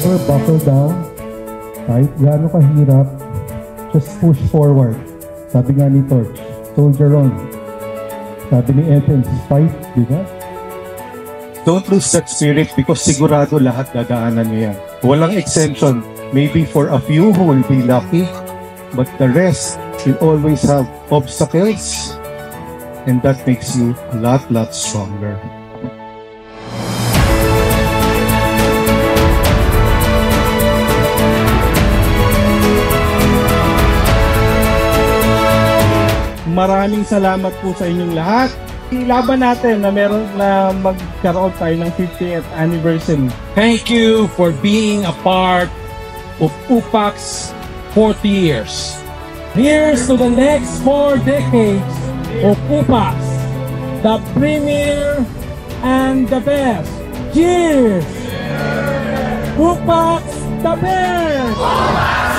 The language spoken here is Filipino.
Never buckle down. Kahit gaano kahirap, just push forward. Sabi nga ni Torch, soldier on. Sabi ni Athens, fight, di ba? Don't lose that spirit because sigurado lahat gagaanan niya yan. Walang exemption. Maybe for a few who will be lucky, but the rest will always have obstacles, and that makes you a lot stronger. Maraming salamat po sa inyong lahat. Ilaban natin na meron na magkaroon tayo ng 50th anniversary. Thank you for being a part of UPAC's 40 years. Here's to the next 4 decades of UPAC's, the premier and the best. Cheers! UPAC's the best!